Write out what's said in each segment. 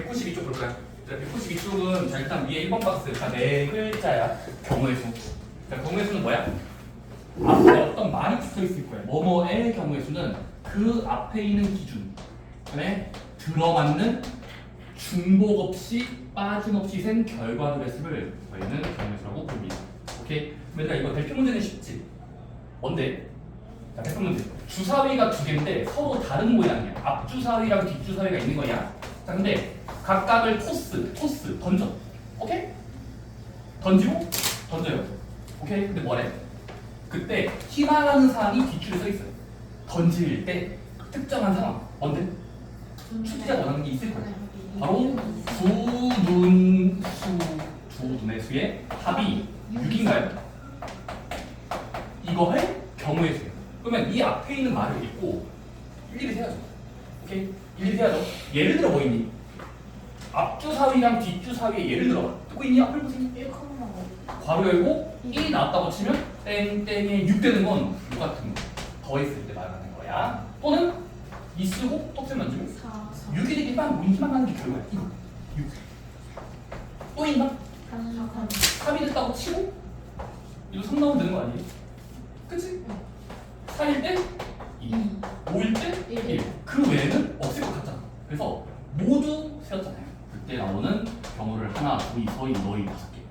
192쪽 볼까요? 192쪽은 자, 일단 위에 1번 박스 다 네 글자야. 경우의 수. 자, 경우의 수는 뭐야? 앞에 어떤 말이 붙어 있을 거야. 뭐뭐의 경우의 수는 그 앞에 있는 기준에 들어맞는 중복 없이 빠짐없이 센 결과들의 수를 저희는 경우의 수라고 부릅니다. 오케이? 얘들아 이거 대표 문제는 쉽지? 뭔데? 자, 대표 문제. 주사위가 두 개인데 서로 다른 모양이야. 앞주사위랑 뒷주사위가 있는 거야. 자, 근데 각각을 토스, 던져. 오케이? 던지고, 던져요. 오케이? 근데 뭐래? 그때 희망하는 사람이 뒷줄에 서 있어요. 던질 때 특정한 상황. 뭔데? 출제가 원하는 게 있을 거예요. 바로 두 눈의 수의 합이 6인가요? 이거 할 경우의 수예요. 그러면 이 앞에 있는 말을 읽고 일일이 세야죠. 오케이? 일일이 세야죠. 예를 들어 뭐 있니? 앞주사위랑 뒷주사위에 예를 들어 듣고 있니? 앞을 보세요. 1,5 괄호 열고 1이 나왔다고 치면 땡땡에 6 되는 건 뭐 같은 거 더했을 때 말하는 거야. 또는 이 쓰고 똑 쓰면 안 4 6이 되기만 우리만 하는 게 결과야. 이거 6. 또 있나? 3이 됐다고 치고 이거 3 나오면 되는 거 아니에요? 그치? 4일 때 2, 5일 때 1. 그 외에는 없을 것 같잖아. 그래서 모두 세웠잖아요. 그때 나오는 경우를 하나, 둘, 서이, 너희 5개.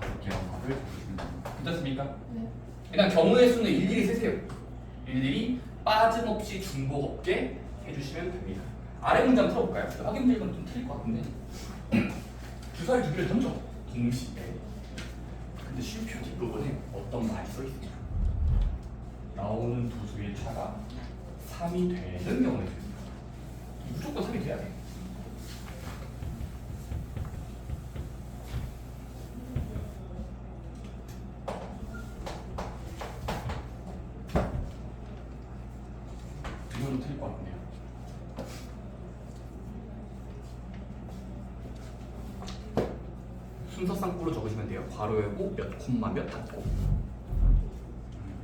5개라는 말을 괜찮습니까? 네. 일단 경우의 수는 일일이 세세요. 일일이 빠짐없이 중복 없게 해주시면 됩니다. 아래 문장 풀어볼까요? 확인 문제는 좀 틀릴 것 같은데 주사위 두 개를 던져 동시에. 근데 쉼표 뒷부분에 어떤 말이 써있습니다. 나오는 두 수의 차가 3이 되는 경우에 무조건 3이 돼야 돼. 이거는 틀릴 것 같네요. 순서상으로 적으시면 돼요. 괄호 열고 몇 콤마 몇 닫고.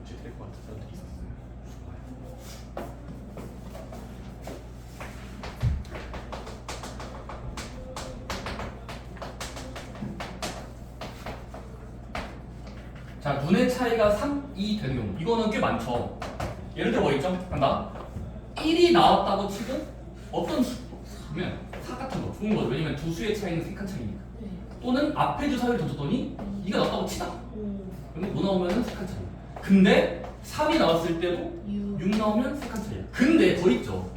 틀릴 것 같은 사람들이 있었어요. 자, 눈의 차이가 3, 2 되는 경우. 이거는 꽤 많죠. 예를 들어 뭐 있죠? 간다. 1이 나왔다고 치고 어떤 수면 4 같은 거 좋은 거죠. 왜냐면 두 수의 차이는 3칸 차이니까. 네. 또는 앞에 주사위를 던졌더니 2가 나왔다고 치자. 오. 그러면 뭐 나오면은 3칸 차이. 근데 3이 나왔을 때도 6 6 나오면 3칸 차이야. 근데 더 있죠.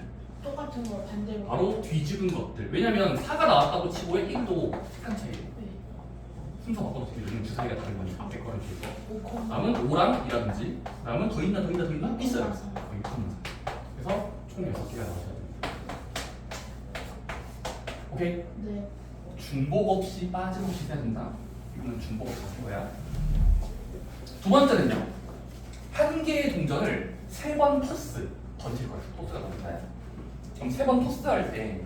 똑같은 거 반대로 바로 뒤집은 것들. 왜냐면 4가 나왔다고 치고의 1도 3칸 차이예요. 네. 순서 바꿔놓기 요즘 주사위가 다른 거니까 앞에 거를 줄거. 5, 다음은 5랑이라든지 다음은 더 있나 있어요. 맞아. 거의 큽니다. 그래서 총 6개가 나와야 됩니다. 오케이? 네. 중복 없이 빠짐없이 해야 된다. 이거는 중복 없이 하는 거야. 두 번째는요. 한 개의 동전을 3번 토스 던질 거예요. 토스가 던진다. 그럼 3번 토스할 때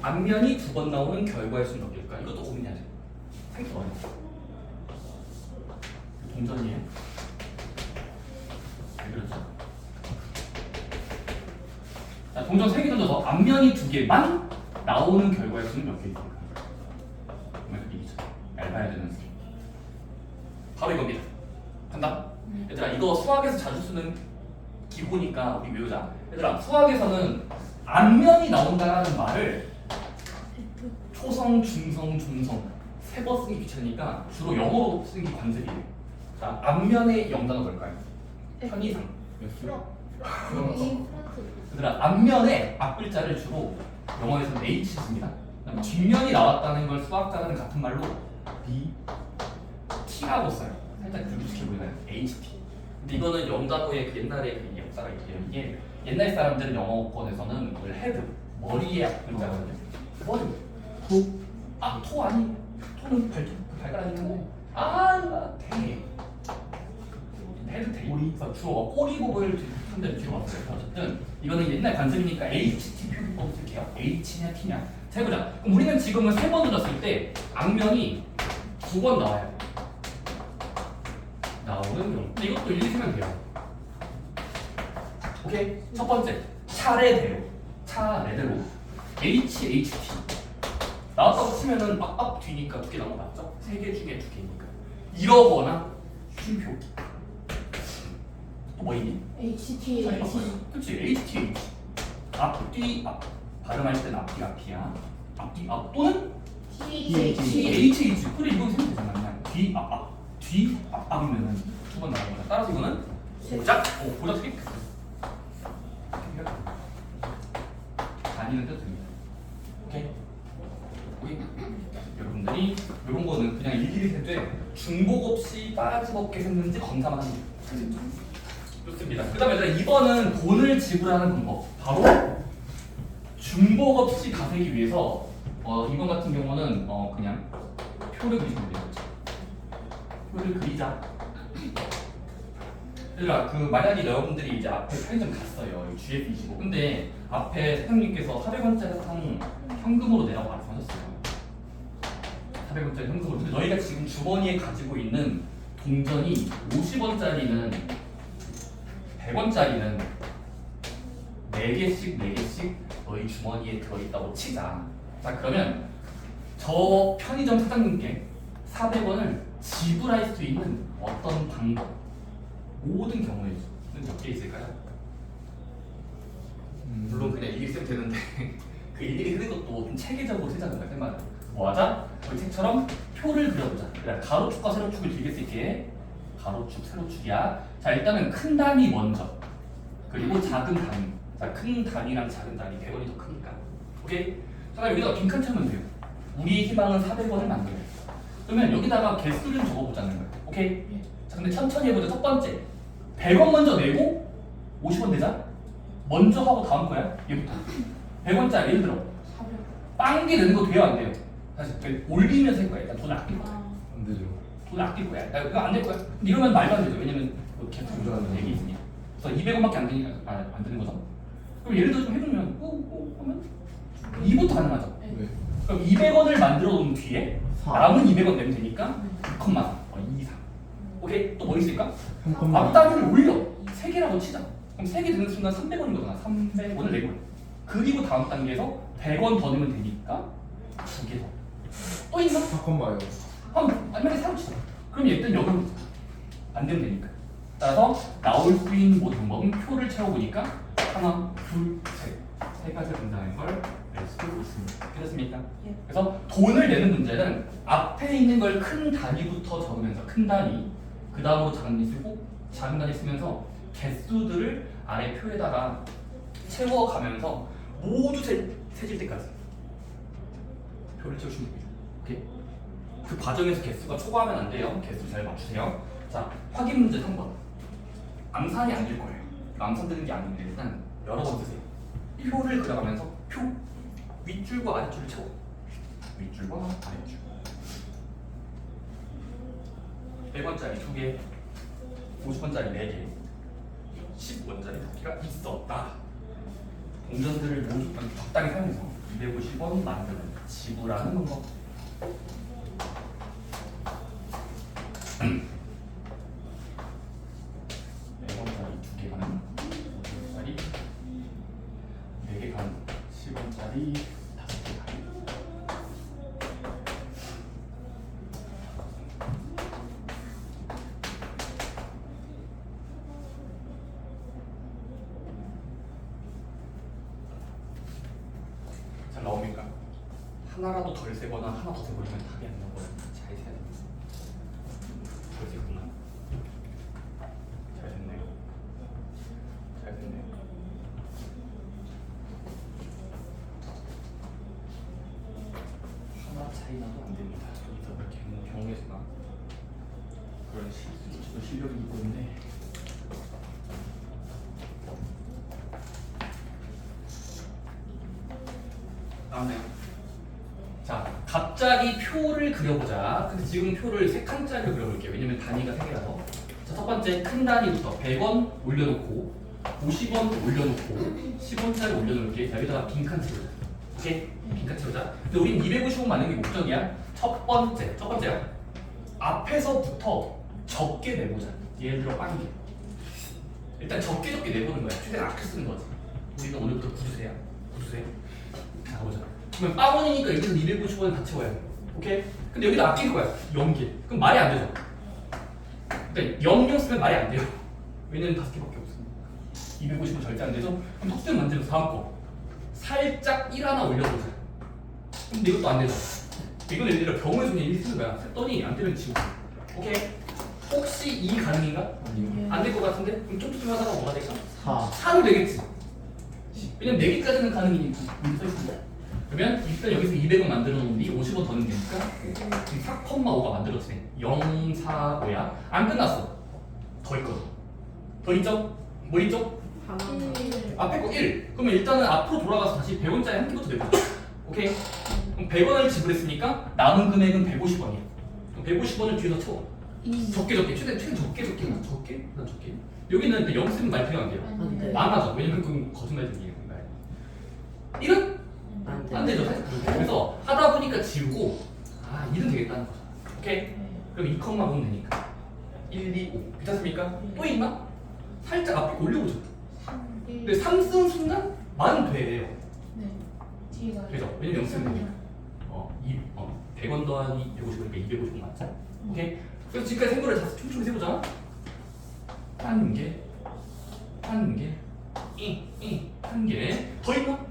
앞면이 2번 나오는 결과의 수는 몇 개일까? 이것도 고민해야 돼. 생각해 봐요. 동전이에요. 왜 그렇죠? 자, 동전 3개 던져서 앞면이 2개만 나오는 결과의 수는 몇 개일까? 그러면 이기죠. 얇아야 되는 수. 바로 이겁니다. 간다. 얘들아 이거 수학에서 자주 쓰는 기호니까 우리 외우자. 얘들아 수학에서는 앞면이 나온다라는 말을 초성, 중성, 중성 세 번 쓰기 귀찮으니까 주로 영어로 쓰는 게 관습이에요. 자, 앞면의 영단어 뭘까요? 편의상. 얘들아 앞면에 앞글자를 주로 영어에서는 H 씁니다. 그다음에 뒷면이 나왔다는 걸 수학자는 같은 말로 B, T라고 써요. 살짝 분류시켜 보이나요? HT. 근데 이거는 영단어의 그 옛날의 그 역사가 있대요. 이게 옛날 사람들은 영어권에서는 그걸 헤드, 머리의 앞글자거든요. 머리, 토 아니, 토는 발가락인데 대. 헤드 대. 그래서 주어 꼬리 부분을 한대 뒤로 왔어요. 어쨌든 이거는 옛날 관습이니까 HT 표기법 쓸게요. H냐 T냐. 자 해보자. 그럼 우리는 지금은 3번 던졌을 때 앞면이 2번 나와요. 나오는 경우. 근데 이것도 일일이 세면 돼요. 오케이. 첫 번째 차례대로. 차례대로 HHT 나왔다고 치면은 앞 뒤니까 2개 나온 거 맞죠? 3개 중에 2개니까. 이러거나 쉼표. 또 뭐 있니? HT 자리 바꿔요. 그치, HT. 앞뒤 앞. 발음할 때는 앞뒤 앞이야. 앞뒤 앞 또는 THH. 그래 이건 생각 되잖아. 그냥 뒤 앞. 뒤 앞이면은 2번 나온 거야. 따라서 이거는 고작 트릭. 단위는 뜻 됩니다. 오케이? 여러분들이 이런 거는 그냥 일일이 세되 중복 없이 빠짐없게 샜는지 검사만 하면 돼요. 좋습니다. 그 다음에 2번은 돈을 지불하는 방법. 바로 중복 없이 가세기 위해서 2번 같은 경우는 그냥 표를 그리시면 돼요. 표를 그리자. 그러니까 만약에 여러분들이 이제 앞에 편의점 갔어요. GF25. 근데 앞에 사장님께서 400원짜리 사탕 현금으로 내라고 말씀하셨어요. 400원짜리 현금으로. 근데 너희가 지금 주머니에 가지고 있는 동전이 50원짜리는 100원짜리는 4개씩 너희 주머니에 들어있다고 치자. 자 그러면 저 편의점 사장님께 400원을 지불할 수 있는 어떤 방법 모든 경우에는 몇 개 있을까요? 물론 그냥 일일이 쓰면 되는데 그 일일이 쓰는 것도 좀 체계적으로 쓰자는 거야. 말은 뭐 하자? 우리 책처럼 표를 그려보자. 그래, 가로축과 세로축을 길게 쓸게. 가로축, 세로축이야. 자 일단은 큰 단위 먼저. 그리고 작은 단위. 자 큰 단위랑 작은 단위 100원이 더 크니까. 오케이? 자 여기다가 빈칸 채우면 돼요. 우리의 희망은 400원을 만들어요. 그러면 여기다가 개수를 적어보자는 거예요. 오케이? 자 근데 천천히 해보자. 첫 번째 100원 먼저 내고 50원 내자. 먼저 하고 다음 거야. 얘부터 100원짜리 예를 들어 빵개 내는 거 돼요 안 돼요? 사실 올리면서 할 거야. 일단 돈 아낄 거야. 안 되죠. 돈 아낄 거야. 이거 안 될 거야. 이러면 말도 안 되죠. 왜냐면 계속 조절하는 얘기 있으니까. 그래서 200원밖에 안 되니까 안 되는 거죠. 그럼 예를 들어 좀 해보면 하면 2부터 가능하죠. 네. 그럼 200원을 만들어 놓은 뒤에 사. 남은 200원 내면 되니까 2,3 2, 3 오케이? 또 뭐 있을까? 3,3. 앞단위를 올려 3개라고 치자. 그럼 3개 되는 순간 300원인 거잖아. 300원을 내고 그리고 다음 단계에서 100원 더 내면 되니까 2개 더. 또 있나? 4,마요. 아니면 새로 치자. 그럼 일단 여기로 안 되면 되니까. 따라서 나올 수 있는 모든 방법은 표를 채워보니까 하나, 둘, 세 가지를 분장한 걸 낼 수 있습니다. 그렇습니까? 예. 그래서 돈을 내는 문제는 앞에 있는 걸 큰 단위부터 적으면서 큰 단위, 그 다음으로 작은 단위 쓰고 작은 단위 쓰면서 개수들을 아래 표에다가 채워가면서 모두 세질 때까지 표를 채우시면 됩니다. 오케이? 그 과정에서 개수가 초과하면 안 돼요. 개수 잘 맞추세요. 자, 확인 문제 3번. 암산이 안 될 거예요. 암산 되는 게 아닌데 일단 여러 번 쓰세요. 표를 그려가면서 표 윗줄과 아랫줄을 채워. 윗줄과 아랫줄. 100원짜리 2개, 50원짜리 4개, 10원짜리 2개가 있었다. 동전들을 모두 적당히 사용해서 250원 만드는 지불하는 방법. 잘 나옵니까? 하나라도 덜 세거나 하나 더 세버리면 답이 안 나와요. 잘 세야 됩니다. 덜 세구나. 잘 됐네요. 잘 됐네요. 하나 차이 나도 안 됩니다. 여기서 이렇게 경우에서나 그런 실수, 실력이 있는데. 나오네요. 자, 갑자기 표를 그려보자. 근데 지금 표를 3칸짜리로 그려볼게요. 왜냐면 단위가 3개라서. 자, 첫 번째 큰 단위부터 100원 올려놓고 50원 올려놓고 10원짜리 올려놓을게. 여기다가 빈칸 채우자. 오케이? 빈칸 채우자. 근데 우린 250원 만드는 게 목적이야. 첫 번째야. 앞에서부터 적게 내보자. 예를 들어 빵개. 일단 적게 내보는 거야. 최대한 아껴 쓰는 거지. 우리는 오늘부터 구두쇠야. 구두쇠. 자, 보자. 그러면 빵원이니까 이제는 250원 이거는 다 채워야 돼. 오케이? 근데 여기다 아낄 거야. 0개. 그럼 말이 안 되죠. 그러니까 0경 쓰면 말이 안 돼요. 왜냐면 5개밖에 없으니까. 250은 절대 안 되죠? 그럼 톡수는 만들어 다음 거. 살짝 1 하나 올려보자. 근데 이것도 안 되죠. 이건 예를 들어 경우의 수는 1 쓰는 거야. 했더니 안 되면 지우고. 오케이? 혹시 2 가능인가? 안 될 것 같은데? 그럼 좀 하다가 뭐가 될까? 4로 되겠지. 왜냐면 4개까지는 가능이니까. 여기 써 있습니다. 그러면 일단 여기서 200원 만들어 놓으니 50원 더 넣으면 되니까 4,5가 만들어지네. 0, 4, 5야. 안 끝났어. 더 있거든. 더 있죠? 뭐 있죠? 앞에 거 1. 그러면 일단은 앞으로 돌아가서 다시 100원짜리 한 개부터 내보자. 오케이? 그럼 100원을 지불했으니까 남은 금액은 150원이야. 그럼 150원을 뒤에서 채워. 적게. 최대 적게. 난 적게. 여기는 0 쓰면 말 필요 안 돼요. 많아져. 왜냐면 그건 거짓말 들리는 거야. 1은? 안 되죠. 그래서 하다 보니까 지우고 1은 되겠다는 거죠. 오케이? 그럼 2, 5는 되니까 1, 2, 5 괜찮습니까? 또 있나? 살짝 앞에 올려보죠. 근데 3 쓰는 순간 만 돼요. 되죠? 왜냐면 0 쓰면 되니까 100원 더하기 150이니까 250원 맞죠? 오케이? 그래서 지금까지 생각을 다 촘촘히 세보자. 한 개, 한 개, 한 개. 더 있나?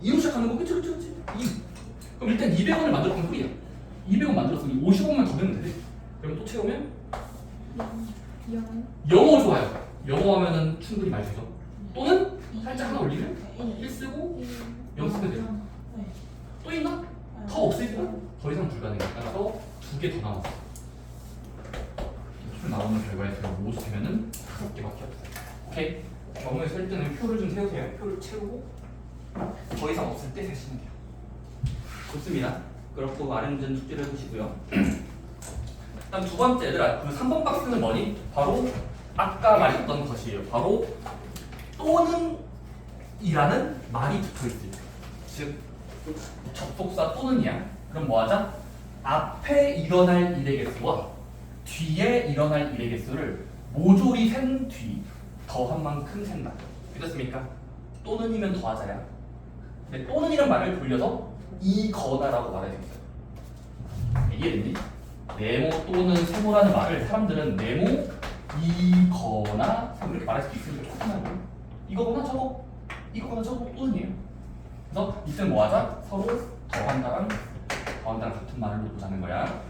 2로 시작하는 거 그치? 2. 그럼 일단 200원을 만들었으면 꿀이야. 200원 만들었으니 50원만 더 내면 돼. 그럼 또 채우면 0호 좋아요. 0호 하면은 충분히 많이 되죠. 또는 살짝 하나 올리면 1 쓰고 0 쓰면 돼요. 또 있나? 더 없으니까 더 이상 불가능해. 따라서 2개 더 남았어. 표 나오는 결과에 제가 모집하면은 5개밖에 없어요. 오케이? 경우에 셀 때는 표를 좀 세우세요. 표를 채우고 더 이상 없을 때 세시면 돼요. 좋습니다. 그렇고 많은 문제는 숙제를 해보시고요. 다음 두 번째 얘들아, 그 3번 박스는 뭐니? 바로 아까 말했던 것이에요. 바로 또는 이라는 말이 붙어있을 때, 즉 접속사 또는이야. 그럼 뭐하자? 앞에 일어날 일의 개수와 뒤에 일어날 일의 개수를 모조리 센 뒤 더한 만큼 센다. 믿었습니까? 또는이면 더하자야. 근데 또는이란 말을 돌려서 이거다라고 말해야 되겠어요. 이해됐니? 네모 또는 세모라는 말을 사람들은 네모, 이거나 세모 이렇게 말할 수도 있으니까 조금만 이거거나 저거, 이거거나 저거 또는이에요. 그래서 이때 뭐하자? 서로 더한다랑 같은 말로 보자는 거야.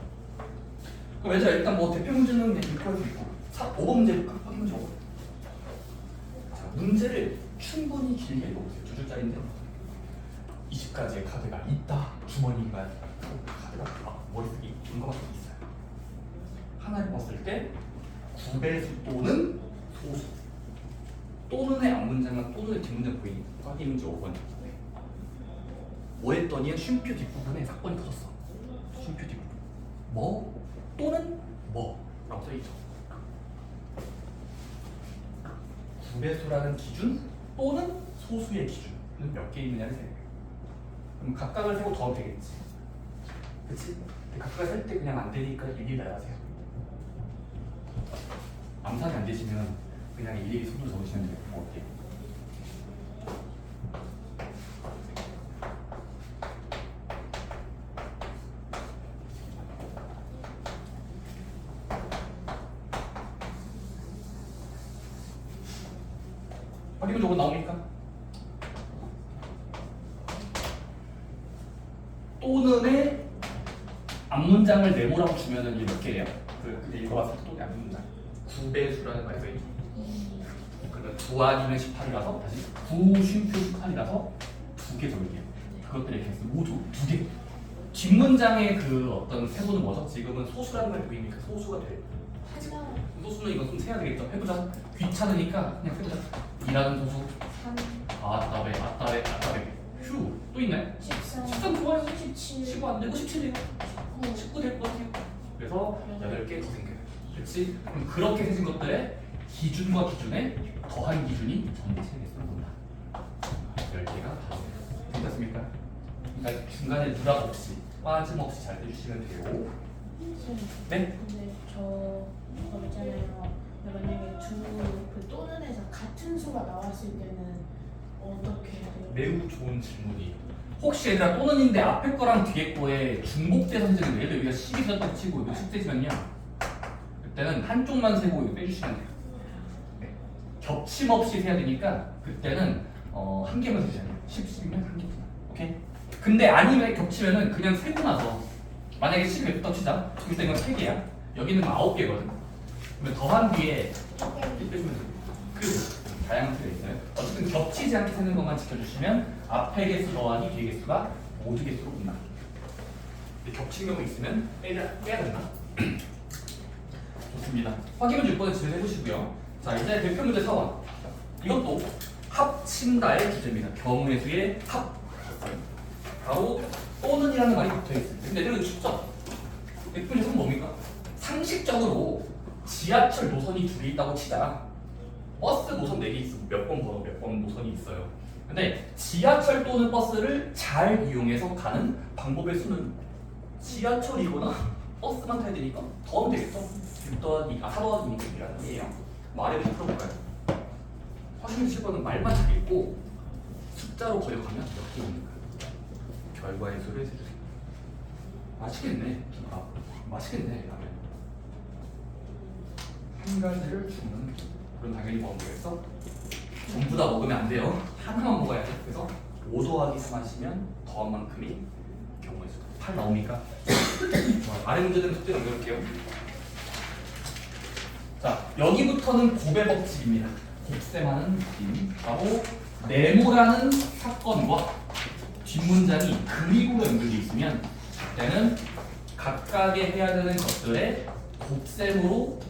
그럼 얘들아 일단 뭐 대표 문제는 이렇게 할 수 있고 5번 문제 확인 좀. 자, 문제를 충분히 길게 읽어보세요. 2줄짜리인데 20가지의 카드가 있다. 주머니가 카드가 머릿속에 이거밖에 있어요. 하나를 봤을 때 구배수 또는 소수 또는의 앞문장과 또는의 뒷문장 보이니 확인 문제 5번. 뭐 했더니 쉼표 뒷부분에 사건이 터졌어. 쉼표 뒷부분 뭐 또는 뭐라고 써있죠. 구배수라는 기준 또는 소수의 기준은 몇 개 있느냐를 세요. 그럼 각각을 세고 더하면 되겠지. 그치? 각각을 셀 때 그냥 안 되니까 일일이 나가세요. 암산이 안 되시면 그냥 일일이 수도 적으시면 돼요. 뭐 어때요? 확인은 저거 나옵니까? 또는의 앞문장을 네모라고 주면은 이게 몇 개예요? 근데 읽어봤을 때 또는 앞문장 9배수라는 말이 써있죠. 그러면 9 아니면 18이라서 다시 9 쉼표 18이라서 2개 적을게요. 그것들의 개수 모두 2개. 뒷문장의 그 어떤 세모는 뭐죠? 지금은 소수라는 걸 보이니까 소수가 돼. 소수는 이거 좀 세야 되겠죠? 해보자. 귀찮으니까 그냥 해보자. 2라는 소수. 아따배. 휴. 또 있네. 13 좋아요. 15 안 되고 17이에요. 19 될 것 같아요. 그래서 8개 더 생겨요. 그렇지? 그럼 그렇게 세진 것들의 기준과 기준에 더한 기준이 전체 개수를 본다. 10개가 다 괜찮습니까? 그러니까 중간에 누락 없이 빠짐없이 잘 해주시면 돼요. 네? 근데 저거 있잖아요. 만약에 그 또는에서 같은 수가 나왔을 때는 어떻게 해야 돼요? 매우 좋은 질문이에요. 혹시 얘들아 또는인데 앞에 거랑 뒤에 거에 중복돼서 쓰는 예를 들어 여기가 10이 썼다고 치고 이거 10대지만요 그때는 한쪽만 세고 이거 빼주시면 돼요. 네. 겹침 없이 세야 되니까 그때는 한 개만 세잖아요. 10, 10이면 한 개만. 오케이? 근데 아니면 겹치면은 그냥 세고 나서 만약에 10이 몇 치자 그때 이건 3개야. 여기는 9개거든. 그러면 더한 뒤에 빼주면 돼요. 그 다양한 틀이 있어요. 어쨌든 겹치지 않게 세는 것만 지켜주시면 앞에 개수 더하기 뒤에 개수가 모두 개수로 끝나. 겹친 경우 있으면 빼야 된다. 좋습니다. 확인 문제 6번에 진행해 보시고요. 자 이제 대표 문제 4번. 이것도 합친다의 주제입니다. 경우의 수의 합. 바로 또는이라는 말이 붙어 있습니다. 근데 얘들은 쉽죠? 대표 문제 3은 뭡니까? 상식적으로 지하철 노선이 2개 있다고 치자. 버스 노선 4개 있고 몇 번 번호 몇 번 노선이 있어요. 근데 지하철 또는 버스를 잘 이용해서 가는 방법의 수는 지하철이거나 버스만 타야 되니까 더 하면 되겠죠? 6 더하기 4 더하기 2라는 얘기예요. 말에 좀 풀어볼까요? 확인 7번은 말만 잘 읽고 숫자로 번역하면 몇 개 옵니까? 결과의 수를 세주세요. 맛있겠네. 김밥. 맛있겠네. 라면. 한 가지를 주면 그럼 당연히 뭐 먹겠어? 전부 다 먹으면 안 돼요. 하나만 먹어야 돼. 그래서 5 더하기 3 하시면 더한 만큼이 경우의 수. 8 나옵니까? 아래 문제들은 숙제 넘겨볼게요. 자, 여기부터는 곱의 법칙입니다. 곱셈하는 느낌. 바로 네모라는 사건과 뒷문장이 그리고로 연결되어 있으면 그때는 각각의 해야 되는 것들의 곱셈으로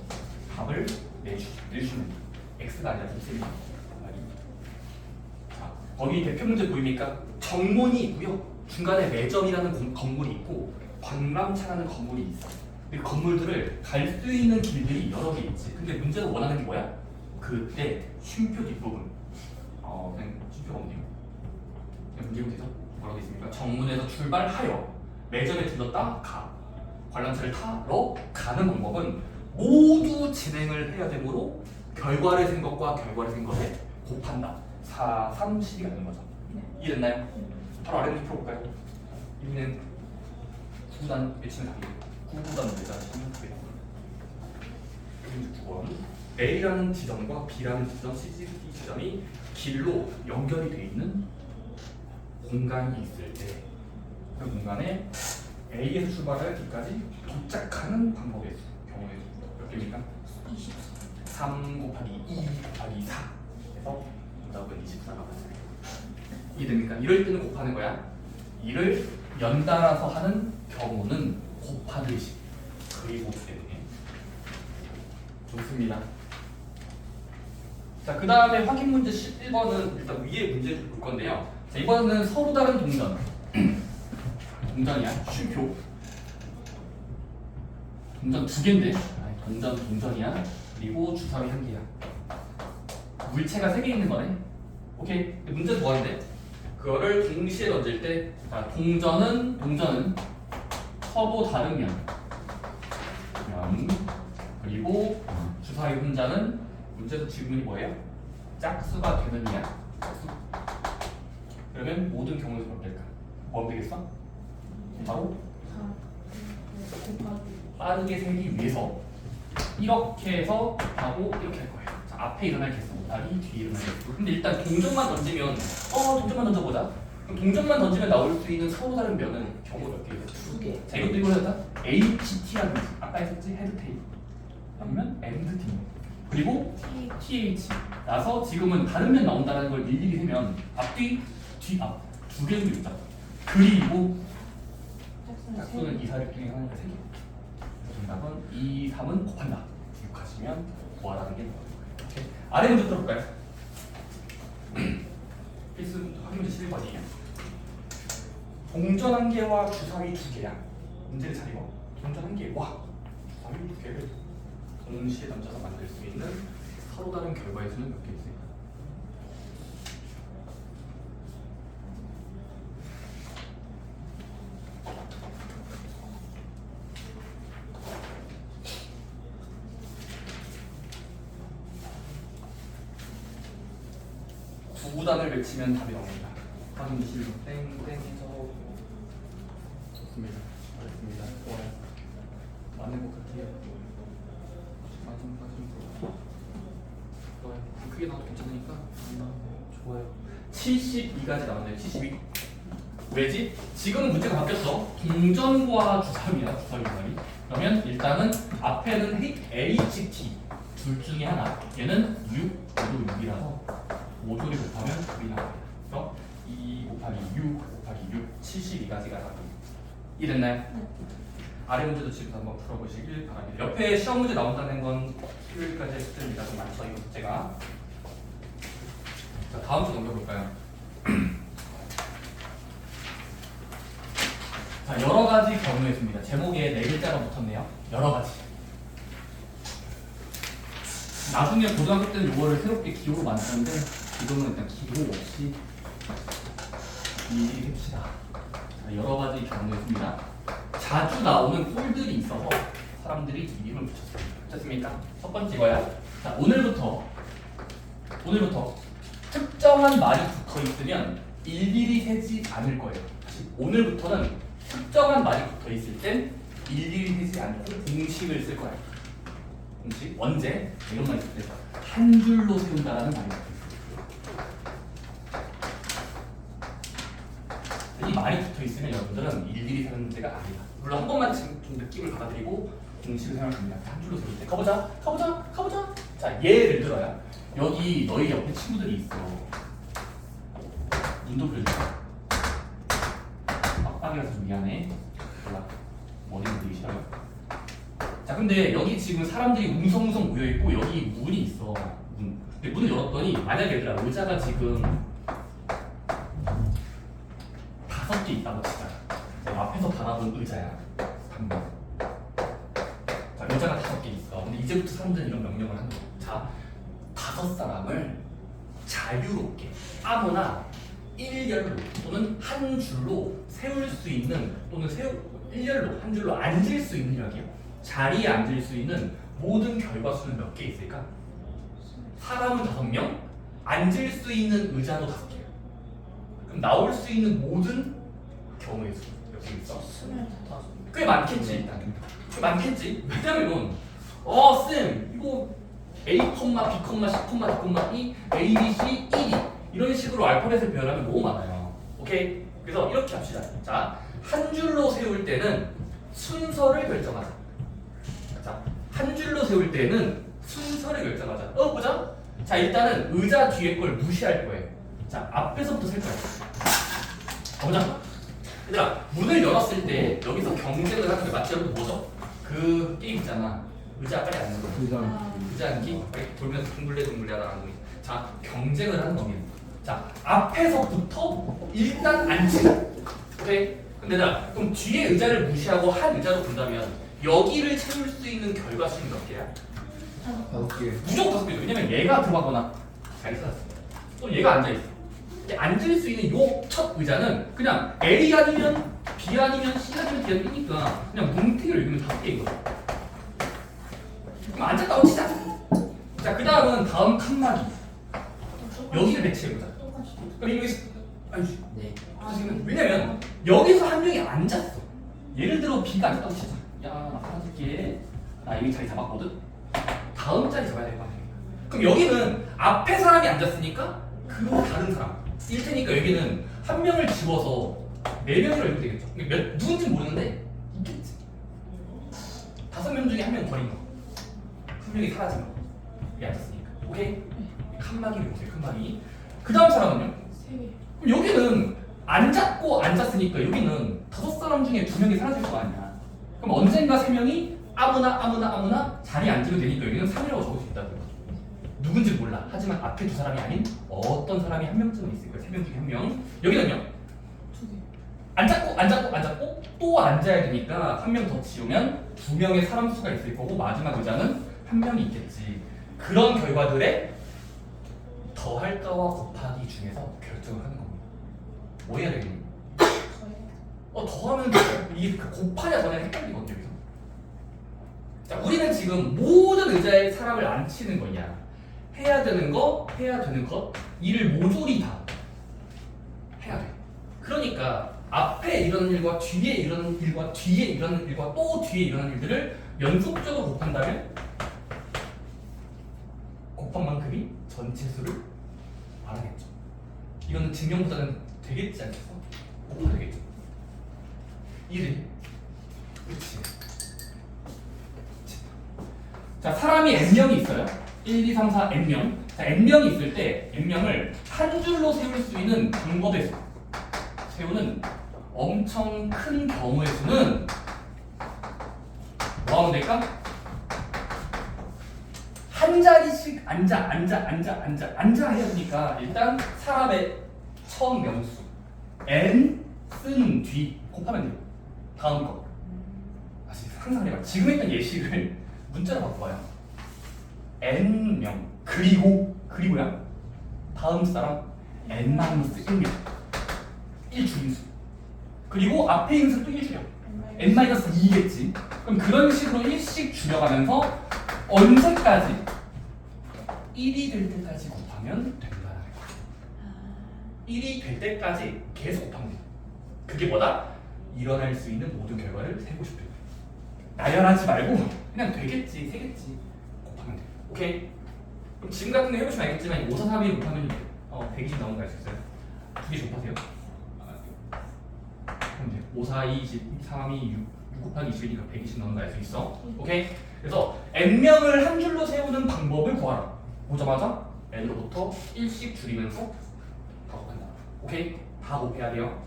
답을 내주시면 돼요. x가 아니라 곱셈이에요. 자, 거기 대표 문제 보입니까? 정문이 있고요. 중간에 매점이라는 건물이 있고 관람차라는 건물이 있어. 이 건물들을 갈 수 있는 길들이 여러 개 있지. 근데 문제가 원하는 게 뭐야? 그때 쉼표 뒷부분. 그냥 쉼표가 없네요. 그냥 문제가 되죠? 뭐라고 있습니까? 정문에서 출발하여 매점에 들렀다 가. 관람차를 타러 가는 방법은 모두 진행을 해야 되므로 결과를 센 것과 결과를 센 것에 곱한다. 4, 3, 10이 가는 거죠. 이해됐나요? 바로 아래 문제 풀어볼까요? 여기는 9단 외치면 답이에요. 9구단 문제자시면 답이에요. 여기 9번. A라는 지점과 B라는 지점, C, D 지점이 길로 연결이 되어 있는 공간이 있을 때 그 공간에 A에서 출발하여 D까지 도착하는 방법의 수, 경우의 수 몇 개입니까? 24. 3 곱하기 2 곱하기 4 해서 정답은 24가 맞습니다. 이해됩니까? 이럴 때는 곱하는 거야. 이를 연달아서 하는 경우는 곱하듯이 그리고 때문에 좋습니다. 자, 그 다음에 확인 문제 11번은 일단 위에 문제를 볼 건데요. 자, 이번에는 서로 다른 동전. 동전이야. 쉼표. 동전 2개인데. 동전이야. 그리고 주사위 1개야. 물체가 3개 있는 거네. 오케이. 문제 뭐 하는데? 그거를 동시에 던질 때, 자, 동전은 서로 다른 면, 그리고 주사위 혼자는 문제에서 질문이 뭐예요? 짝수가 되느냐? 짝수. 그러면 모든 경우에서 뭐 될까? 뭐 하면 되겠어? 바로 4 곱하기 빠르게 세기 위해서 이렇게 해서 하고 이렇게 할 거예요. 자, 앞에 일어날 개수 곱하기 뒤에 일어날 개수. 근데 일단 동전만 던지면 동전만 던져보자. 그럼 동전만 던지면 나올 수 있는 서로 다른 면은 경우 몇 개예요? 2개. 자, 이것도 이거였다. HT라는 아까 했었지? 헤드테일 아니면 엔드테일 그리고 TH 나서 지금은 다른 면 나온다는 걸 일일이 세면 앞뒤 뒤앞 두 개도 있다. 그리고 짝수는 2, 4, 6 중에 하나니까 3개. 정답은 2, 3은 곱한다. 6 하시면 구하라는 게 나오는 거예요. 아래 문제 들어볼까요? 필수 확인 문제 11번이에요. 동전 1개와 주사위 2개야. 문제를 잘 읽어. 동전 1개와 주사위 2개를 동시에 던져서 만들 수 있는 서로 다른 결과의 수는 몇 개 있을까? 두 단을 외치면 답이 나옵니다. 확인 21번 땡땡 좋습니다. 알겠습니다. 좋아요. 맞는 것 같아요. 맞은 좋아요. 크게 나와도 괜찮으니까 좋아요. 72까지 나왔네요. 72. 왜지? 지금 문제가 바뀌었어. 동전과 주사위야. 주사위. 그러면 일단은 앞에는 HT 둘 중에 하나. 얘는 6, 5도 6이라서 5조리 곱하면 9이 나옵니다. 그래서 2 곱하기 6 곱하기 6 72까지가 답이 이랬나요? 네. 아래 문제도 지금 한번 풀어보시길 바랍니다. 옆에 시험 문제 나온다는 건 수요일까지의 숙제입니다. 좀 많죠 이거 숙제가. 자, 다음 주 넘겨볼까요? 자, 여러 가지 경우의 수입니다. 제목에 4글자가 붙었네요. 여러 가지. 나중에 고등학교 때는 이거를 새롭게 기호로 만드는데 지금은 일단 기호 없이 미리 합시다. 자, 여러 가지 경우의 수입니다. 자주 나오는 꼴들이 있어서 사람들이 이름을 붙였습니다. 됐습니까? 첫 번째 이거야. 자, 오늘부터 특정한 말이 붙어 있으면 일일이 세지 않을 거예요. 다시 오늘부터는 특정한 말이 붙어 있을 땐 일일이 세지 않고 공식을 쓸 거예요. 공식 언제? 이런 말이 있을 때 한 줄로 세운다라는 말이 붙어 있어요. 이 말이 붙어 있으면 여러분들은 일일이 세우는 문제가 아니다. 물론 한 번만 지금 좀 느낌을 받아드리고 공식을 생각합니다. 한 줄로 세울 때 가보자. 자, 예를 들어요. 여기 너희 옆에 친구들이 있어. 눈도 그려줄까? 빡빡이라서 좀 미안해. 몰라. 머리는 되게 싫어요. 자, 근데 여기 지금 사람들이 웅성웅성 모여있고 여기 문이 있어. 문. 근데 문을 열었더니 만약에 얘들아 의자가 지금 5개 있다고 치자. 내가 앞에서 바라본 의자야. 방금. 자, 의자가 5개 있어. 근데 이제부터 사람들은 이런 명령을 하는 거야. 자, 5사람을 자유롭게 아무나 일렬로 또는 한 줄로 세울 수 있는 또는 일렬로 한 줄로 앉을 수 있는 여기요. 자리에 앉을 수 있는 모든 결과수는 몇 개 있을까? 사람은 5명, 앉을 수 있는 의자도 5개야. 그럼 나올 수 있는 모든 경우의 수 몇 개 있어? 25. 꽤 많겠지 일단. 꽤 많겠지. 왜냐면 쌤 이거 A, B, C, D, A, B, C, E, D 이런 식으로 알파벳을 배열하면 너무 많아요. 오케이? 그래서 이렇게 합시다. 자, 한 줄로 세울 때는 순서를 결정하자. 자, 한 줄로 세울 때는 순서를 결정하자. 보자. 자, 일단은 의자 뒤에 걸 무시할 거예요. 자, 앞에서부터 셀 거예요. 보자. 얘들아, 문을 열었을 때 여기서 경쟁을 하는 게 맞지? 여러분 뭐죠? 그 게임 있잖아. 의자 빨리 앉는 거. 의자 앉기? 빨리 돌면서 둥글레 하다 앉는 거. 자, 경쟁을 하는 겁니다. 자, 앞에서부터 일단 앉히자. 오케이? 근데 나 그럼 뒤에 의자를 무시하고 한 의자로 본다면 여기를 채울 수 있는 결과수는 몇 개야? 5개. 무조건 5개죠. 왜냐면 얘가 들어가거나 잘 찾았어. 또 얘가 앉아있어. 앉을 수 있는 요 첫 의자는 그냥 A 아니면 B 아니면 C 아니면 D 아니니까 그냥 문태를 읽으면 5개인 거야. 그럼 앉았다고 치자. 자, 그 다음은 다음 칸막이. 여기를 배치해보자. 그럼 여기 아니 네. 지금 왜냐면 여기서 한 명이 앉았어. 예를 들어 B가 앉았다고 치자. 야, 나 사줄게. 나 여기 자리 잡았거든. 다음 자리 잡아야 될 거 아니야. 그럼 여기는 앞에 사람이 앉았으니까 그 다른 사람 일 테니까 여기는 한 명을 집어서 4명이라고 읽으면 되겠죠. 누군지 모르는데 있겠지. 5명 중에 한 명 버린 거. 한 명이 사라진 거. 여기 앉았으니까. 오케이? 칸막이를 보세요. 칸막이. 그 다음 사람은요? 3개. 그럼 여기는 앉았고 앉았으니까 여기는 5사람 중에 2명이 사라질 거 아니야. 그럼 언젠가 3명이 아무나 자리에 앉으면 되니까 여기는 3이라고 적을 수 있다는 거죠. 누군지 몰라. 하지만 앞에 2사람이 아닌 어떤 사람이 한 명쯤은 있을 거야. 3명 중에 1명. 여기는요? 2개. 앉았고 또 앉아야 되니까 한 명 더 치우면 2명의 사람 수가 있을 거고 마지막 의자는 1명이 있겠지. 그런 결과들에 더할까와 곱하기 중에서 결정을 하는 겁니다. 뭐 해야 되겠니? 더하면 이게 곱하냐 더하냐 헷갈리거든요. 여기서. 자, 우리는 지금 모든 의자에 사람을 앉히는 거냐, 해야 되는 것 이를 모조리 다 해야 돼. 그러니까 앞에 앞에 일어나는 일과 뒤에 일어나는 일과 뒤에 일어나는 일과 또 뒤에 일어나는 일들을 연속적으로 곱한다면 곱한 만큼이 전체 수를 말하겠죠. 이거는 증명보다는 되겠지 않겠어? 곱하면 되겠죠. 이해되니? 그치. 자, 사람이 n명이 있어요. 1, 2, 3, 4 n명. 자, n명이 있을 때 n명을 한 줄로 세울 수 있는 방법의 수. 세우는 엄청 큰 경우의 수는 뭐 하면 될까? 한 자리씩 앉아 해야 되니까 일단 사람의 처음 명수 n 쓴 뒤 곱하면 돼요. 다음 거 다시 상상해봐. 지금 했던 예식을 문자로 바꿔봐요. n명 그리고야 다음 사람 n-1명 1주인수 그리고 앞에 있는 수도 1줄여 n-2겠지. 그럼 그런 식으로 1씩 줄여가면서 언제까지 1이 될 때까지 곱하면 된다는 거야. 1이 될 때까지 계속 곱하면 돼. 그게 뭐다? 일어날 수 있는 모든 결과를 세고 싶을 때 나열하지 말고 그냥 되겠지 세겠지 곱하면 돼. 오케이? 그럼 지금 같은 거 해보시면 알겠지만 5, 4, 3, 2 곱하면 120 나오는 거 알 수 있어요? 두 개 곱하세요. 그럼 돼요. 5, 4, 2, 20, 3, 2, 6 곱하기 20이니까 120 나오는 거 알 수 있어? 오케이? 그래서 n명을 한 줄로 세우는 방법을 구하라. 보자마자 n으로부터 1씩 줄이면서 다 곱한다. 오케이? 다 곱해야 돼요.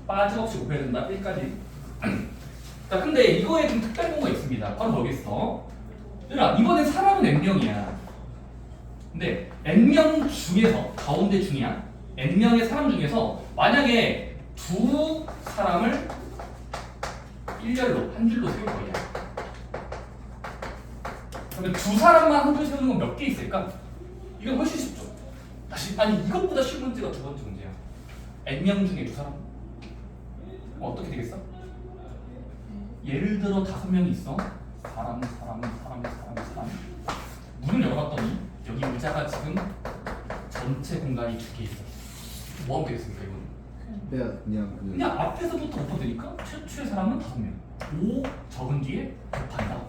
빠짐없이 곱해야 된다. 1까지. 자, 근데 이거에 좀 특별한 경우가 있습니다. 바로 뭐겠어? 얘들아, 이번엔 사람은 n명이야. 근데 n명 중에서 가운데 중이야. n명의 사람 중에서 만약에 두 사람을 일렬로 한 줄로 세울 거야. 그러면 두 사람만 한 줄 세우는 건 몇 개 있을까? 이건 훨씬 쉽죠. 아니 이것보다 쉬운 문제가 두 번째 문제야. n명 중에 두 사람. 어떻게 되겠어? 예를 들어 5명이 있어. 사람. 문을 열어봤더니 여기 의자가 지금 전체 공간이 2개 있어. 뭐 하면 되겠습니까 이건? 그냥 앞에서부터 곱하되니까 최초의 사람은 5명. 5 적은 뒤에 곱한다.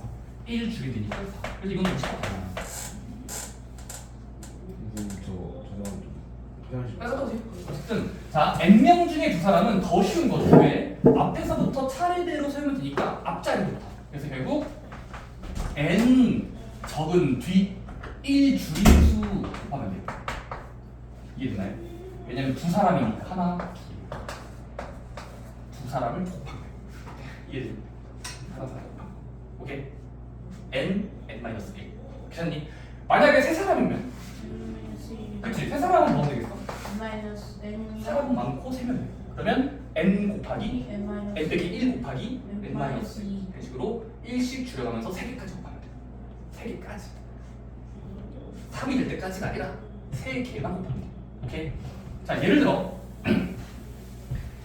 1 줄이 되니까 4. 그래서 이건 좀 쉽다. 어쨌든 자 n명 중에 두 사람은 더 쉬운 거죠. 왜? 앞에서부터 차례대로 세우면 되니까 앞자리부터. 그래서 결국 n 적은 뒤 1 줄인 수 곱하면 돼요. 이해되나요? 왜냐면 두 사람이니까 하나, 두 사람을 곱하면 돼요. 이해돼요? 하나, 사람 곱하면. 오케이? n-1. 괜찮니? 만약에 세 사람이면 그치? 세 사람은 뭐 되겠어? 사람은 많고 세면 돼. 그러면 n 곱하기 n 빼기 1 곱하기 n-2 이런 식으로 1씩 줄여가면서 3개까지 곱하면 돼. 3개까지 3이 될 때까지가 아니라 3개만 곱하면 돼. 오케이? 자 예를 들어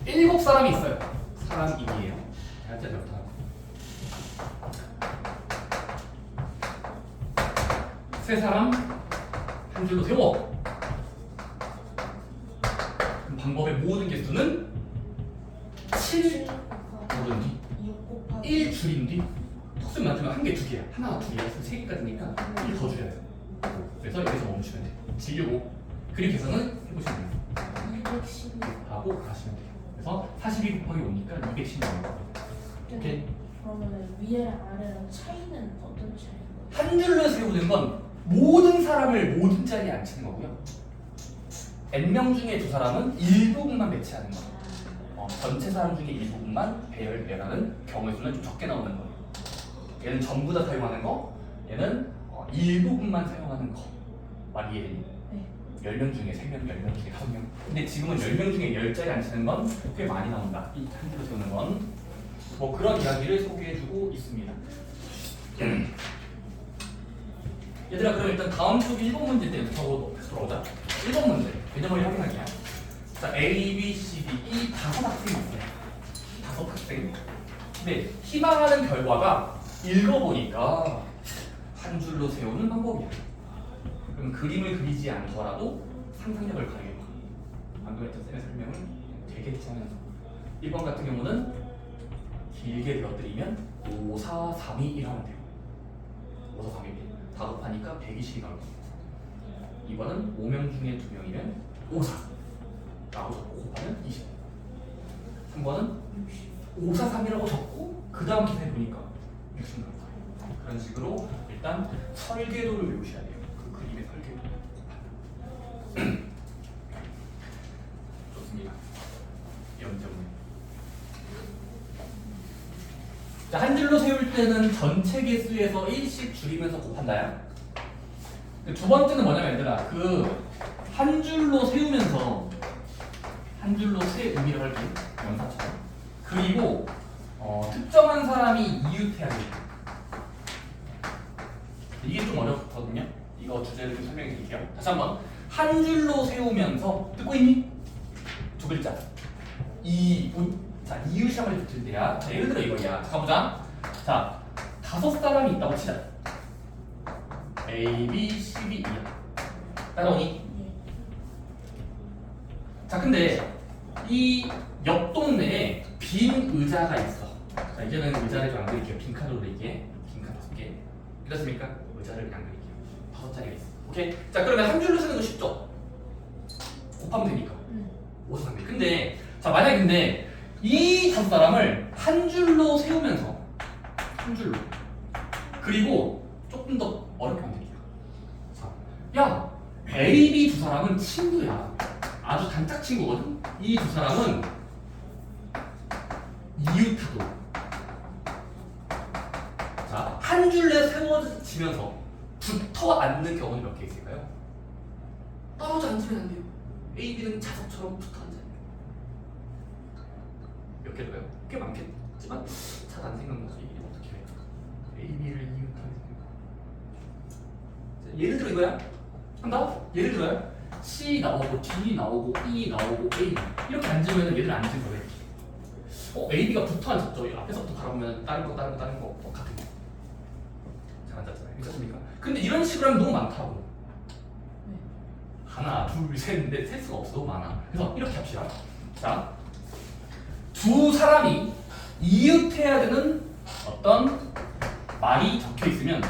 7사람이 있어요. 사람 2이에요. 대학자 몇타 세 사람 한 줄로 세워. 그럼 방법의 모든 개수는 7 모든 뒤 1 줄인 뒤 톡수를 만들면 한 개, 두 개야. 하나, 두 개야. 3개까지니까 1 더 줄여야 돼. 그래서 여기서 멈추면 돼. 지우고 그리고 계산은 해보시면 돼요. 212 하고 가시면 돼요. 그래서 42 곱하기 5니까 210 나오는 거예요. 오케이? 그러면 위에랑 아래랑 차이는 어떤 차이인가요? 한 줄로 세우는 건 모든 사람을 모든 자리에 앉히는 거고요. n명 중에 두 사람은 일부분만 배치하는 거예요. 전체 사람 중에 일부분만 배열하는 경우의 수는 좀 적게 나오는 거예요. 얘는 전부 다 사용하는 거, 얘는 일부분만 사용하는 거. 말 이해되니? 네. 10명 중에 3명, 10명 중에 5명. 근데 지금은 10명 중에 10자리 앉히는 건 꽤 많이 나온다. 이 한 줄로 세우는 건. 뭐 그런 이야기를 소개해주고 있습니다. 얘들아 그럼 일단 다음 쪽 1번 문제 때 적어도 들어오자. 1번 문제 개념을 확인하기야. 자 A, B, C, D 이 5학생이 있어요. 5학생. 근데 희망하는 결과가 읽어보니까 한 줄로 세우는 방법이야. 그럼 그림을 그리지 않더라도 상상력을 가리겠고 방금 했던 쌤의 설명을 되겠지 하면서 1번 같은 경우는 길게 되어드리면 5, 4, 3, 2, 1 하면 돼요. 5, 4, 3, 2, 1 다 곱하니까 120이 나올 수 있어요. 2번은 5명 중에 2명이면 5, 4 라고 적고 곱하면 20. 3번은 5, 4, 3이라고 적고 그 다음 기사에 보니까 60 나올 거예요. 그런 식으로 일단 설계도를 외우셔야 돼요. 그 그림의 설계도. 좋습니다. 염정문. 자, 한 줄로 세울 때는 전체 개수에서 1씩 줄이면서 곱한다요. 두 번째는 뭐냐면 얘들아, 그 한 줄로 세우면서 한 줄로 세우기를 할게 연사처럼. 그리고 특정한 사람이 이웃해야 돼. 이게 좀 어렵거든요. 이거 주제를 좀 설명해 드릴게요. 다시 한번. 한 줄로 세우면서 듣고 있니? 두 글자. 자, 이웃이란 말이 붙을 때야. 자, 예를 들어 이거야. 가보자. 자, 5사람이 있다고 치자. A, B, C, D, E야. 따라오니? 자, 근데 이 옆 동네에 빈 의자가 있어. 자, 이제는 의자를 좀 안 그릴게요. 빈 카드로 그릴게. 빈 카드 5개. 이렇습니까? 의자를 안 그릴게요. 5자리가 있어. 오케이? 자, 그러면 한 줄로 쓰는 거 쉽죠? 곱하면 되니까. 5, 4, 3. 근데 자, 만약에 근데 이 5사람을 한 줄로 세우면서 한 줄로 그리고 조금 더 어렵게 만들게요. 자, 야, A, B 두 사람은 친구야. 아주 단짝 친구거든. 이 두 사람은 이웃하도. 자, 한 줄로 세워지면서 붙어 앉는 경우는 몇 개 있을까요? 떨어져 앉으면 안 돼요. A, B는 자석처럼 붙어 앉아요. 몇 개일까요? 꽤 많겠지만 잘 안 생각나서 이게 어떻게 해요? A, B를 이웃하는 생각. 예를 들어 이거야. 한다? 예를 들어요. C 나오고 D 나오고 E 나오고 A 이렇게 앉으면 얘들 앉은 거예요. A, B가 붙어 앉았죠. 앞에서부터 바라보면 다른 거 같은 거. 잘 앉았잖아요. 괜찮습니까? 근데 이런 식으로 하면 너무 많다고. 하나, 둘, 셋, 넷, 셀 수가 없어. 너무 많아. 그래서 이렇게 합시다. 자, 두 사람이 이웃해야 되는 어떤 말이 적혀 있으면,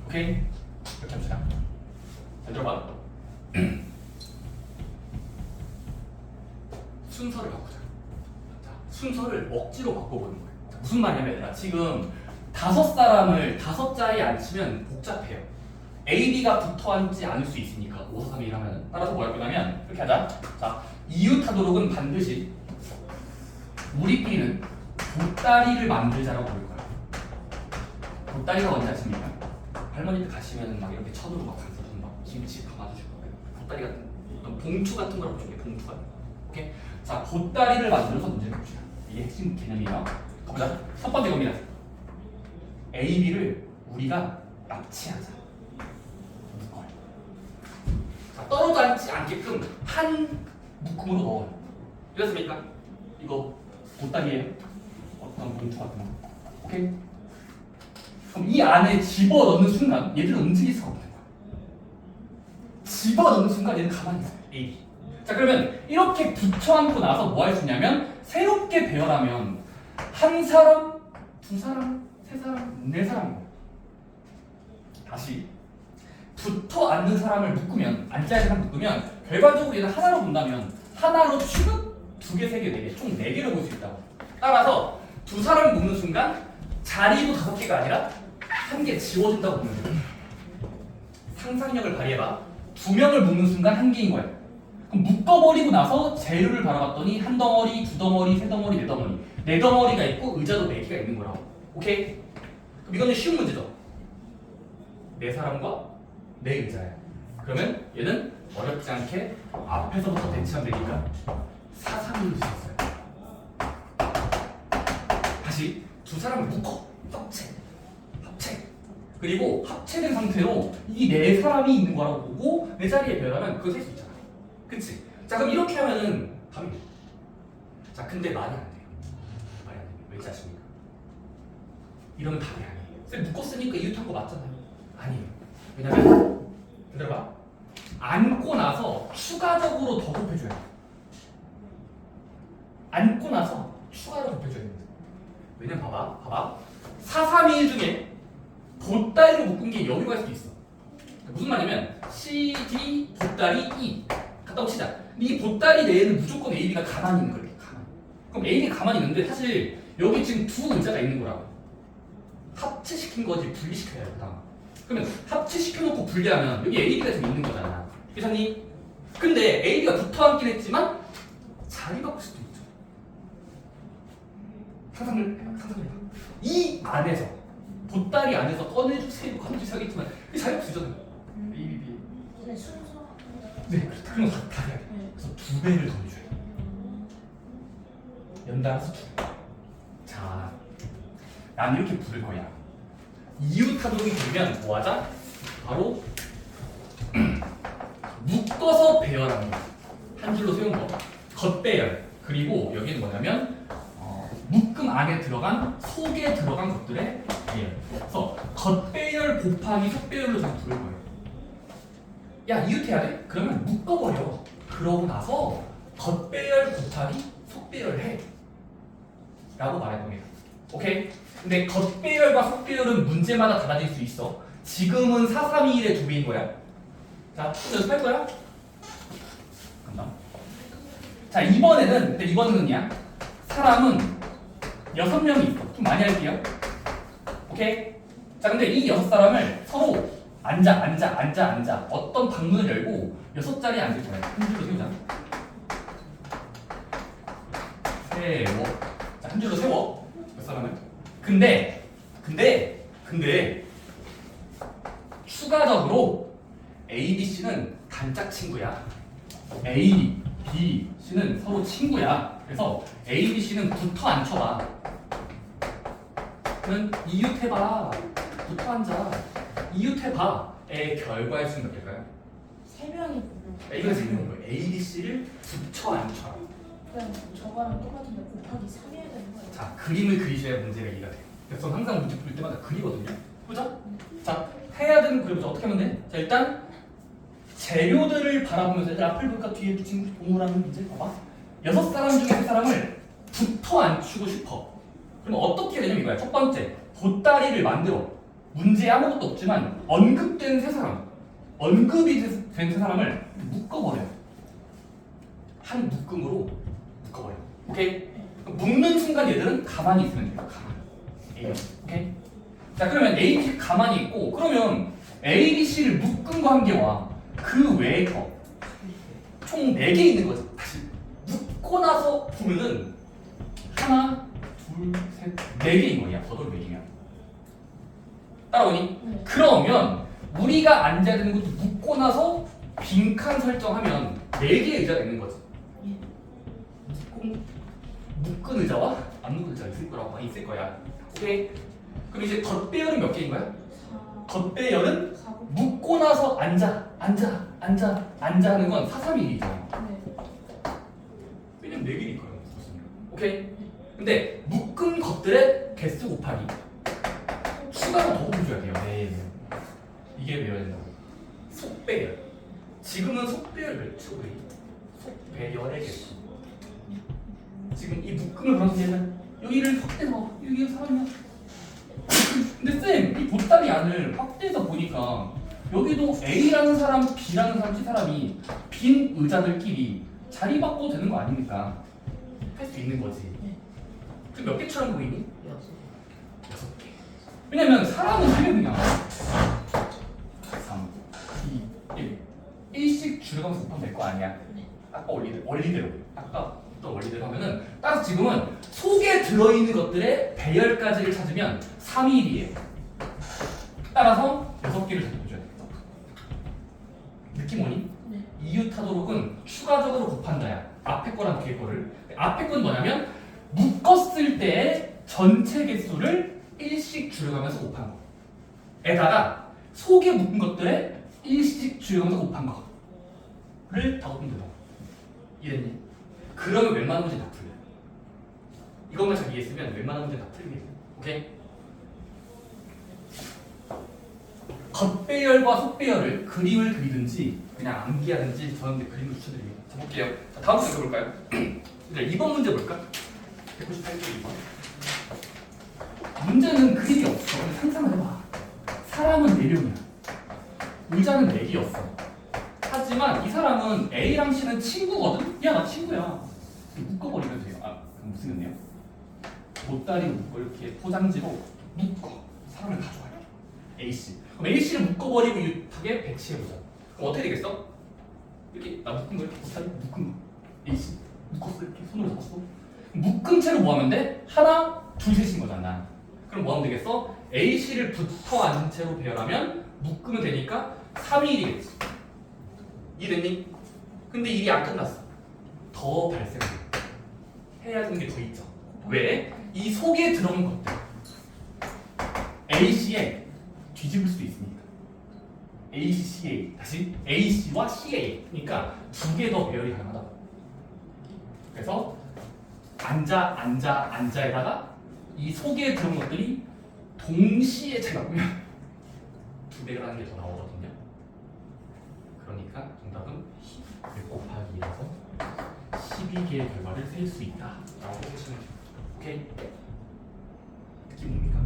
오케이? 이렇게 합시다. 잘 들어봐. 순서를 바꾸자. 자, 순서를 억지로 바꿔보는 거예요. 자, 무슨 말이냐면 지금 5사람을 5자리에 앉히면 복잡해요. A, B가 붙어 앉지 않을 수 있으니까 5, 4, 3, 2, 1 하면 따라서 뭐할 거냐면 이렇게 하자. 자, 이웃하도록은 반드시 우리끼리는 보따리를 만들자라고 부를 거야. 보따리가 뭔지 아십니까? 할머니들 가시면 막 이렇게 천으로 막 감싸주는 막 김치 담아주실 거예요. 보따리 같은 어떤 봉투 같은 거라고 보시면 돼요. 봉투 같은 거. 오케이? 자, 보따리를 만들어서 문제를 봅시다. 이게 핵심 개념이에요. 가보자. 첫 번째 겁니다. A, B를 우리가 납치하자. 자, 떨어져 앉지 않게끔 한 묶음으로 넣어요. 이랬습니까? 이거 보따리예요. 어떤 봉투 같은 거. 오케이? 그럼 이 안에 집어넣는 순간 얘들은 움직일 수가 없는 거야. 집어넣는 순간 얘는 가만히 있어요. A, B. 자, 그러면 이렇게 붙여안고 나서 뭐 할 수 있냐면 새롭게 배열하면 한 사람, 두 사람, 세 사람, 네 사람인 거야. 다시 붙어 앉는 사람을 묶으면 앉아야 되는 사람 묶으면 결과적으로 얘는 하나로 본다면 하나로 취급 2개, 3개, 4개 총 4개로 볼 수 있다고. 따라서 두 사람을 묶는 순간 자리도 5개가 아니라 1개 지워준다고 보면 돼요. 상상력을 발휘해봐. 2명을 묶는 순간 1개인 거야. 그럼 묶어버리고 나서 재료를 바라봤더니 1덩어리, 2덩어리, 3덩어리, 4덩어리 4덩어리가 있고 의자도 4개가 있는 거라고. 오케이? 그럼 이거는 쉬운 문제죠. 4사람과 4의자야. 그러면 얘는 어렵지 않게 앞에서부터 배치하면 되니까 4, 3, 2로 있어요. 다시 두 사람을 묶어 합체. 그리고 합체된 상태로 이 4사람이 있는 거라고 보고 내 자리에 배열하면 그거 셀 수 있잖아. 그치? 자, 그럼 이렇게 하면은 답이 돼. 자, 근데 말이 안 돼요. 말이 안 돼요. 왜 짜십니까? 이러면 답이 아니에요. 쌤 묶었으니까 이웃한 거 맞잖아요. 아니에요. 왜냐면 기다려봐. 앉고 나서 추가적으로 더 곱해줘야 돼. 안고 나서 추가로 곱해줘야 됩니다. 왜냐면 봐봐. 4, 3, 2 중에 보따리로 묶은 게 여기가 있을 수 있어. 무슨 말이냐면 C, D, 보따리, E 갖다 붙이자. 근데 이 보따리 내에는 무조건 A, B가 가만히 있는 거예요. 가만히. 그럼 A, B 가만히 있는데 사실 여기 지금 두 의자가 있는 거라고. 합체시킨 거지 분리시켜야 돼. 그러면 합체시켜놓고 분리하면 여기 A, B가 지금 있는 거잖아. 괜찮니? 근데 A, B가 붙어 앉긴 했지만 자리 바꿀 수도 있죠. 상상해봐. 이 안에서 보따리 안에서 꺼내주세요 하겠지만 자리 바꿀 수 있잖아요. A, B. 네, 순서. 네, 그렇다. 그런 거 다 해야 돼. 네. 그래서 2배를 더해줘요. 연달아서 2배. 자, 난 이렇게 부를 거야. 이웃타독이 되면 뭐 하자? 바로 묶어서 배열하는 거. 한 줄로 세운 거. 겉배열. 그리고 여기는 뭐냐면 묶음 안에 들어간 속에 들어간 것들의 배열. 그래서 겉배열 곱하기 속배열로 잘 부를 거예요. 야, 이웃해야 돼? 그러면 묶어버려. 그러고 나서 겉배열 곱하기 속배열 해. 라고 말해봅니다. 오케이? 근데 겉배열과 속배열은 문제마다 달라질 수 있어. 지금은 4, 3, 2, 1의 2배인 거야. 자, 연습할 거야? 간다. 자, 이번에는야. 사람은 6명이 있어. 좀 많이 할게요. 오케이? 자, 근데 이 6사람을 서로 앉아. 어떤 방문을 열고 6자리에 앉을 거야. 한 줄로 세우자. 세워. 자, 한 줄로 세워. 6사람을. 근데 추가적으로 A, B, C는 단짝 친구야. A, B, C는 서로 친구야. 그래서 A, B, C는 붙어 앉혀봐. 그러면 이웃해봐. 붙어 앉아. 이웃해봐의 결과의 수는 몇 개일까요? 3명이 부르고. 이거 지금 거예요. A, B, C를 붙여 앉혀라. 그냥 저거랑 똑같은데 곱하기 3 해야 되는 거예요. 자, 그림을 그리셔야 문제가 이해가 돼요. 그래서 저는 항상 문제 풀 때마다 그리거든요. 그죠? 자, 해야 되는 그림을 어떻게 하면 돼? 자, 일단 재료들을 바라보면서 애들 앞을 볼까 뒤에 붙인 동물하는 문제 봐봐. 6사람 중에 3사람을 붙어 앉히고 싶어. 그럼 어떻게 되냐면 이거야. 첫 번째, 보따리를 만들어. 문제에 아무것도 없지만 언급이 된 3사람을 묶어버려. 한 묶음으로 묶어버려. 오케이? 묶는 순간 얘들은 가만히 있으면 돼요. 가만히. 오케이? 자, 그러면 A, B 가만히 있고, 그러면 A, B, C를 묶은 거 한 개와 그 외의 거 총 4개 있는 거지. 다시 묶고 나서 보면은 하나, 둘, 셋, 4개인 거야. 겉으로 4개면. 따라오니? 네. 그러면 우리가 앉아야 되는 것도 묶고 나서 빈칸 설정하면 4개의 의자가 있는 거지. 묶은 의자와 안 묶은 의자가 있을 거라고 많이 있을 거야. 오케이? 그럼 이제 겉배열은 몇 개인 거야? 4, 겉배열은 4, 묶고 나서 앉아 하는 건 4, 3, 1이죠. 네. 왜냐면 4개니까요. 오케이? 근데 묶은 것들의 개수 곱하기 추가로 더 곱해줘야 돼요. 네. 이게 외워야 된다고. 속배열. 지금은 속배열 몇 초? 속배열의 개수. 지금 이 묶음을 보면서 얘는 여기를 확대해서 여기 사람이야. 근데 쌤, 이 보따리 안을 확대해서 보니까 여기도 A라는 사람, B라는 사람, C사람이 빈 의자들끼리 자리 바꿔도 되는 거 아닙니까? 할 수 있는 거지. 그럼 몇 개처럼 보이니? 6개. 왜냐면 사람은 3명이야. 3, 2, 1. 1씩 줄여가면서 곱하면 될 거 아니야. 아까 원리대로. 아까 또 원리대로 하면은 따라서 지금은 속에 들어있는 것들의 배열까지를 찾으면 3일이에요. 따라서 6개를 잡아줘야 돼. 느낌 오니? 네. 이웃하도록은 추가적으로 곱한다야. 앞에 거랑 뒤에 거를. 앞에 건 뭐냐면 묶었을 때의 전체 개수를 1씩 줄여가면서 곱한 거. 에다가 속에 묶은 것들의 1씩 줄여가면서 곱한 거를 다 곱하면 된다. 이해됐니? 그러면 웬만한 문제 다 풀려. 이것만 잘 이해했으면 웬만한 문제 다 풀리게 돼. 오케이? 겉배열과 속배열을 그림을 그리든지 그냥 암기하든지 저는 그림을 추천드립니다. 자, 볼게요. 자, 다음 문제 볼까요? 이제 2번 문제 볼까? 198쪽 2번. 문제는 그림이 없어. 상상을 해봐. 사람은 4명이야. 의자는 4개였어. 하지만 이 사람은 A랑 C는 친구거든? 야, 나 친구야. 묶어버리면 돼요. 아, 그럼 무슨 의미야? 보따리 묶고 이렇게 포장지로 묶어. 사람을 가져와요. AC. 그럼 AC를 묶어버리고 유탁에 배치해보자. 그럼 어떻게 되겠어? 이렇게 나 묶은 거 이렇게 보따리 묶은 거. AC. 묶었어. 이렇게 손으로 잡았어. 묶은 채로 뭐 하면 돼? 하나, 둘, 셋인 거잖아. 그럼 뭐 하면 되겠어? AC를 붙어 앉은 채로 배열하면 묶으면 되니까 3이 1이겠지. 이해됐니? 근데 일이 안 끝났어. 더 발생해. 해야 되는 게 더 있죠. 왜? 이 속에 들어간 것들 AC에 뒤집을 수도 있습니다. ACA 다시 AC와 CA 그러니까 2개 더 배열이 가능하다고. 그래서 앉아에다가 이 속에 들어간 것들이 동시에 차가보면 2배를 하는 게 더 나오거든요. 그러니까 정답은 1 곱하기 2라서 12개의 결과를 셀 수 있다 라고 보시면 돼요. 오케이? 느낌 뭡니까?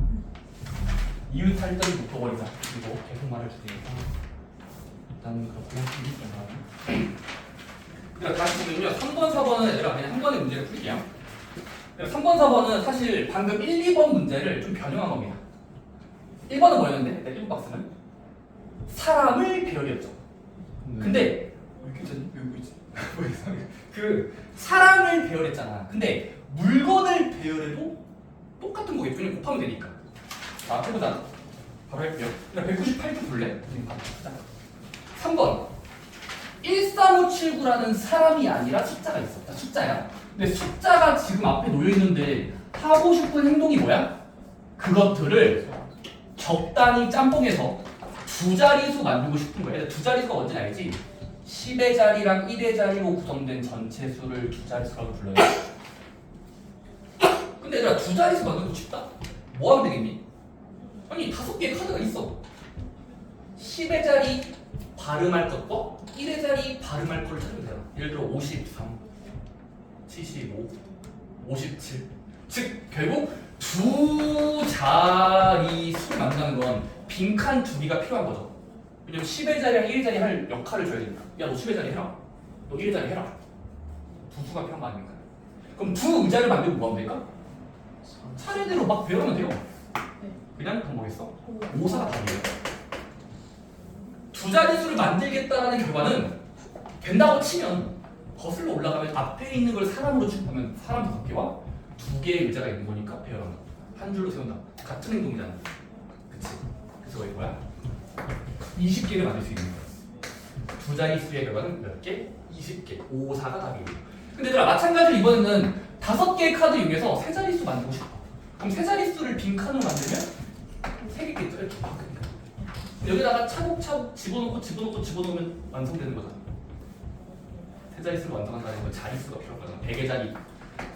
이웃 살점이 묶어버리자. 그리고 계속 말할 테니까 일단 그렇고요. 그러니까 다시 보면요. 3번, 4번은 얘들아 그냥 한 번의 문제를 풀게요. 3번, 4번은 사실 방금 1, 2번 문제를 좀 변형한 겁니다. 1번은 뭐였는데? 1번 박스는 사람을 배열이었죠. 근데 왜 이렇게 있지? 왜 있지? 왜 이상해? 그 사람을 배열했잖아. 근데 물건을 배열해도 똑같은 거겠죠. 그냥 곱하면 되니까. 자, 해보자. 바로 할게요. 198쪽 볼래? 3번 13579라는 사람이 아니라 숫자가 있어. 자, 숫자야. 근데 숫자가 지금 앞에 놓여있는데 하고 싶은 행동이 뭐야? 그것들을 적당히 짬뽕해서 2자리수 만들고 싶은 거야. 2자리수가 뭔지 알지? 10의 자리랑 1의 자리로 구성된 전체 수를 2자리수라고 불러요. 근데 얘들아 2자리수 만들고 싶다? 뭐 하면 되겠니? 아니 5개의 카드가 있어. 10의 자리 발음할 것과 1의 자리 발음할 거를 찾으면 돼요. 예를 들어 53, 75, 57. 즉 결국 2자리수를 만든다는 건 빈칸 2개가 필요한 거죠. 왜냐면 10의 자리랑 1의 자리 할 역할을 줘야 되니까. 야, 너 10의 자리 해라. 너 1의 자리 해라. 두 수가 필요한 거 아닙니까? 그럼 두 의자를 만들고 뭐 하면 될까? 차례대로 막 배우면 돼요. 그냥 그럼 뭐겠어? 5사가 답이에요. 2자리수를 만들겠다라는 결과는 된다고 치면 거슬러 올라가면 앞에 있는 걸 사람으로 취급하면 사람 5개와 2개의 의자가 있는 거니까 배열하는 거. 한 줄로 세운다. 같은 행동이잖아. 그치? 그래서 이게 뭐야? 20개를 만들 수 있는 거야. 2자리수의 결과는 몇 개? 20개. 5, 4가 답이에요. 근데 얘들아 마찬가지로 이번에는 5개의 카드 중에서 3자리수 만들고 싶어. 그럼 3자리수를 빈칸으로 만들면 3개겠죠? 이렇게 바꾸니까. 여기다가 차곡차곡 집어넣으면 완성되는 거잖아. 3자리수를 완성한다는 건 자리수가 필요하거든. 100의 자리,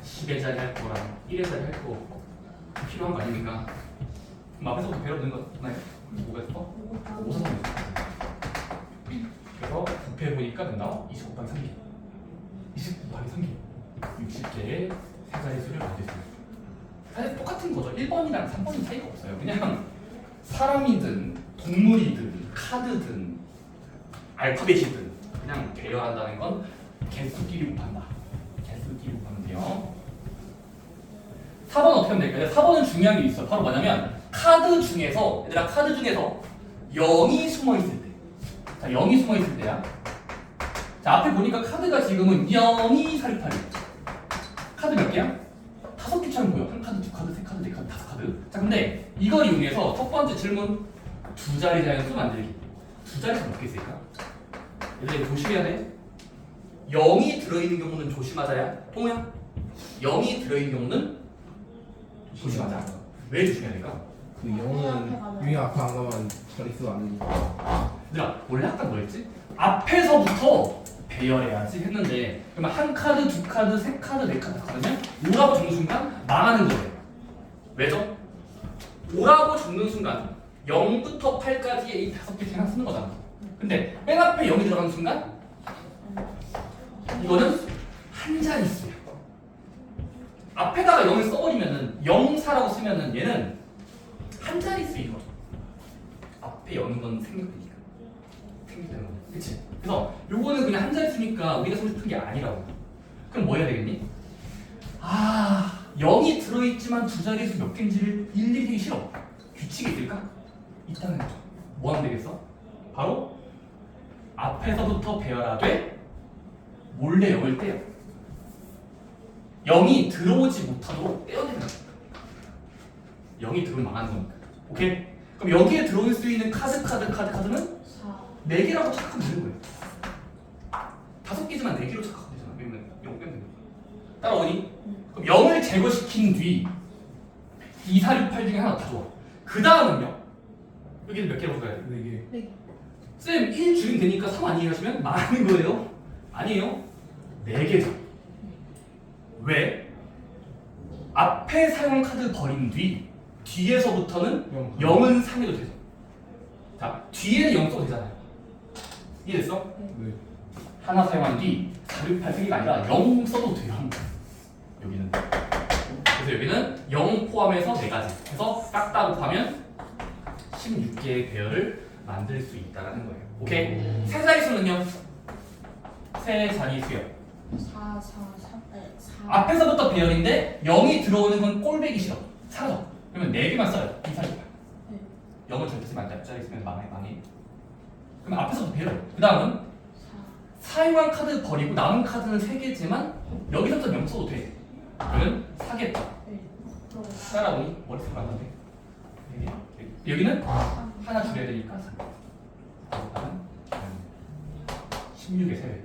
10의 자리 할 거랑 1의 자리 할 거 필요한 거 아닙니까? 그럼 앞에서부터 배워보는 거 있나요? 뭐가 있어? 5, 4, 3. 그래서 곱해보니까 된다. 20 곱하기 3개. 20 곱하기 3개. 60개의 3자리수를 만들 수 있어요. 사실 똑같은 거죠. 1번이랑 3번은 차이가 없어요. 그냥 사람이든 동물이든 카드든 알파벳이든 그냥 배열한다는 건 개수끼리 곱한다. 개수끼리 곱하면 돼요. 4번 어떻게 하면 될까요? 4번은 중요한 게 있어. 바로 뭐냐면 카드 중에서 얘들아 카드 중에서 0이 숨어있을 때. 자 0이 숨어있을 때야. 자 앞에 보니까 카드가 지금은 0이 살팔이. 카드 몇 개야? 5개처럼 보여. 한 카드, 두 카드, 세 카드, 네 카드, 5카드. 자 근데 이걸 이용해서 첫 번째 질문 2자리 자연수 만들기. 2자리가 몇 개 있을까? 얘들 조심해야 돼. 0이 들어있는 경우는 조심하자야. 통우야? 0이 들어있는 경우는 조심하자. 왜 조심해야 될까? 그 0은 유형 앞에 안 가면 자릿수가 안 되니까. 얘들아 원래 아까 뭐였지? 앞에서부터 배열해야지 했는데 그러면 한 카드, 두 카드, 세 카드, 네 카드 하거든요? 5라고 적는 순간 망하는 거예요. 왜죠? 5라고 적는 순간 0부터 8까지의 이 5개 그냥 쓰는 거잖아. 근데 맨 앞에 0이 들어가는 순간 이거는 한 자릿수야. 앞에다가 0을 써버리면은 0사라고 쓰면은 얘는 한 자릿수이거든. 앞에 0인 건 생략되니까. 생략되는 거. 그치? 그래서 요거는 그냥 한 자릿수니까 우리가 쓰고 싶은 게 아니라고. 그럼 뭐 해야 되겠니? 0이 들어있지만 두 자릿수 몇 개인지를 일일이 되기 싫어. 규칙이 있을까? 있다는 거죠. 뭐 하면 되겠어? 바로 앞에서부터 배열하되 몰래 0을 떼요. 0이 들어오지 못하도록 떼어내는 거야. 0이 들어오면 망하는 거니까. 오케이? 그럼 여기에 들어올 수 있는 카드는 4. 4개라고 착각하면 되는 거예요. 5개지만 4개로 착각하면 되잖아. 그러면 0 빼면 되는 거야. 따라오니? 그럼 0을 제거시킨 뒤 2, 4, 6, 8 중에 하나 가져와. 그 다음은요? 여기는 몇 개라고 써야 돼? 4개. 4개. 쌤, 1 줄이면 되니까 3 아니에요 하시면 많은 거예요? 아니에요. 4개죠. 왜? 앞에 사용 카드 버린 뒤 뒤에서부터는 0은 상해도 되죠. 자, 뒤에는 0 써도 되잖아요. 이해됐어? 네. 하나 사용한 뒤 4, 6, 8, 3개가 아니라 0 써도 돼요. 여기는. 그래서 여기는 0 포함해서 4가지 해서 싹다 곱하면 16개의 배열을 만들 수 있다는 거예요. 오케이? 세 자릿수는요? 세 자릿수요. 4, 4, 3, 4. 앞에서부터 배열인데 0이 들어오는 건 꼴배기 싫어. 사라져. 그러면 4개만 써요. 2, 4, 6, 8. 네. 0을 절대 쓰면 안 돼. 앞자리 있으면 망해. 그럼 앞에서부터 배열해. 그 다음은 4. 사용한 카드 버리고 남은 카드는 3개지만 여기서부터 0 써도 돼. 그러면 4개. 네. 따라오니 머릿속 안 돼. 여기는 하나 줄여야 되니까 3. 다음 16의 3배.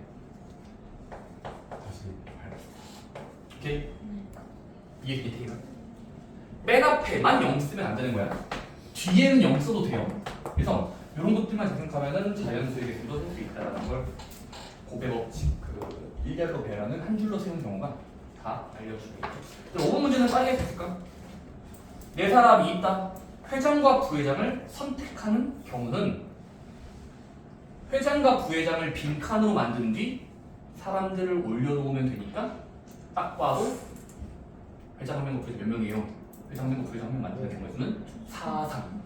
다시 8. 오케이? 이해가? 맨 앞에만 0 쓰면 안 되는 거야. 뒤에는 0 써도 돼요. 그래서 이런 것들만 생각하면은 자연수에게서도 할 수 있다는 걸 고배 법칙 그 일렬로 배라는 한 줄로 세운 경우가 다 알려주겠죠. 5번 문제는 빨리 할 수 있을까? 네 사람이 있다. 회장과 부회장을 선택하는 경우는 회장과 부회장을 빈칸으로 만든 뒤 사람들을 올려놓으면 되니까 딱 봐도 회장 한 명과 부회장 몇 명이에요? 회장 한 명과 부회장 한 명 만드는 경우의 수는 4, 3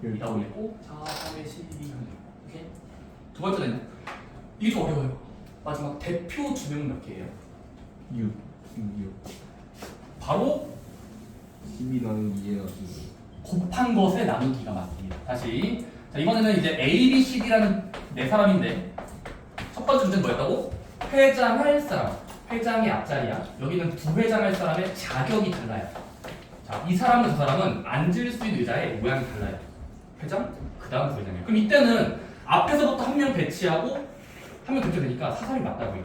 이다 올리고 4, 3에 12 하면 돼요. 오케이? 두 번째는요. 이게 좀 어려워요. 마지막 대표 2명 몇 개예요? 6. 6. 바로 12 나누기 2 해가지고. 곱한 것의 나누기가 맞습니다. 다시. 자, 이번에는 이제 A, B, C, D라는 네 사람인데 첫 번째 문제는 뭐였다고? 회장할 사람. 회장의 앞자리야. 여기는 부회장할 사람의 자격이 달라요. 자, 이 사람과 저 사람은 앉을 수 있는 의자의 모양이 달라요. 회장, 그 다음 부회장이에요. 그럼 이때는 앞에서부터 한 명 배치하고 한 명 배치되니까 사삼이 맞다고요.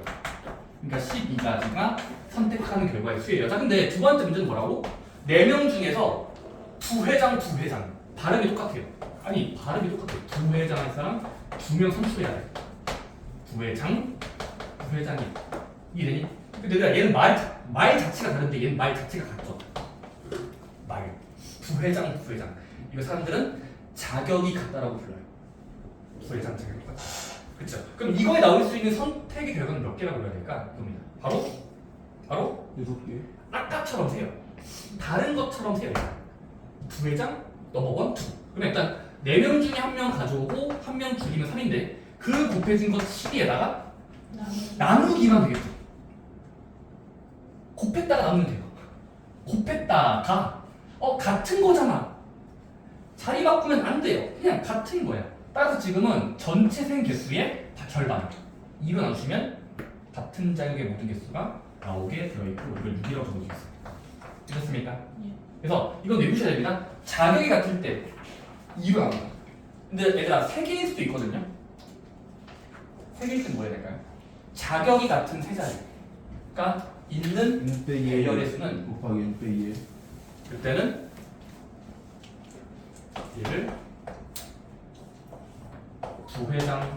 그러니까 12가지가 선택하는 결과의 수예요. 자, 근데 두 번째 문제는 뭐라고? 4명 중에서 부회장 발음이 똑같아요. 아니, 발음이 똑같아요. 부회장 할 사람 2명 선출해야 돼. 부회장이 이해되니? 근데 내가 얘는 말 자체가 다른데 얘는 말 자체가 같죠. 부회장 이거 사람들은 자격이 같다라고 불러요. 부회장 자격이 같다. 그렇죠? 그럼 이거에 나올 수 있는 선택의 결과는 몇 개라고 해야 될까? 이겁니다. 바로 6개. 아까처럼 세요. 다른 것처럼 세요. 부회장 넘어원 2. 그럼 일단 4명 중에 1명 가져오고 1명 줄이면 3인데 그 곱해진 것 12에다가 나누기만 되겠죠. 곱했다가 나누면 돼요. 곱했다가 같은 거잖아. 자리 바꾸면 안 돼요. 그냥 같은 거야. 따라서 지금은 전체 생 개수의 절반 2로 나누시면 같은 자격의 모든 개수가 나오게 되어있고 이걸 6이라고 적어주겠어요. 되셨습니까? 예. 그래서 이건 외우셔야 됩니다. 자격이 같을 때 2로 나눈다. 근데 얘들아 3개일 수도 있거든요. 3개일 때는 뭐 해야 될까요? 자격이 같은 세 자리가 있는 6 배열의 수는 곱하기 6 빼기 1. 그때는 얘를 부회장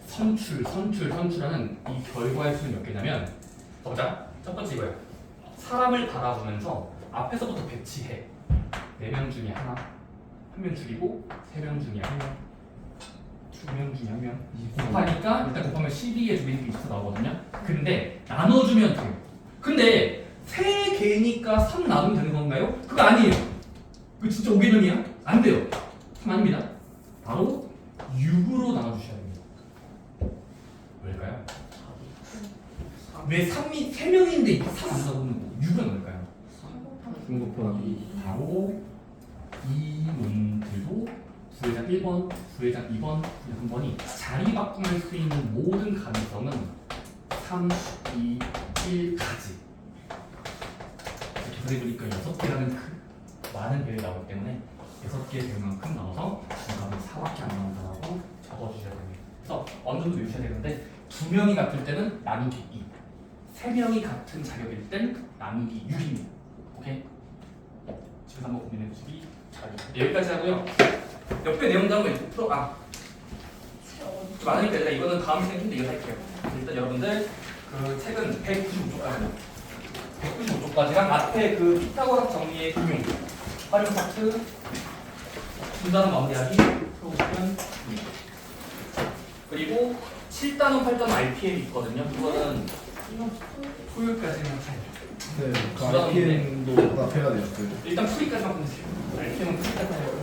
선출하는 이 결과의 수는 몇 개냐면 보자. 첫 번째 이거예요. 사람을 바라보면서 앞에서부터 배치해. 4명 중에 하나, 1명 줄이고 3명 중에 1명, 2명 중에 1명 곱하니까 일단 곱하면 12의 주변이 20 나오거든요. 근데 나눠주면 돼요. 근데 3개니까 3 나누면 되는 건가요? 그거 아니에요. 그거 진짜 5개념이야? 안 돼요. 3 아닙니다. 바로 6으로 나눠주셔야 됩니다. 왜일까요? 왜 3이 3명인데 3 안 나오는 거 6은 뭘까요? 중국보다 바로 이 문들도 부회장 1번, 부회장 2번, 부회장 3번이 자리 바꿈할 수 있는 모든 가능성은 3, 2, 1까지 이렇게 보니까 6개라는 많은 별이 나오기 때문에 6개 별만큼 나눠서 정답은 4밖에 안 나온다고 적어주셔야 됩니다. 그래서 어느 정도 외우셔야 되는데 2명이 같을 때는 나누기 2, 3명이 같은 자격일 땐 나누기 6입니다. 오케이? 집에서 한번 고민해 보시기 바랍니다. 네, 여기까지 하고요. 옆에 내용들은 좀 많으니까 일단 이거는 다음 시간에 좀 더 이어갈게요. 일단 여러분들 그 책은 195쪽까지요. 195쪽까지랑 앞에 그 피타고라스 정리의 응용, 활용 파트, 분단원 마무리하기, 프로그램 그리고 7단원, 8단원 RPM 있거든요. 그거는 토요일까지만 차요. 네, 그 IPM도 답해야 돼요. 일단 풀이까지만 끝내세요. RPM은 풀이까지만 해요.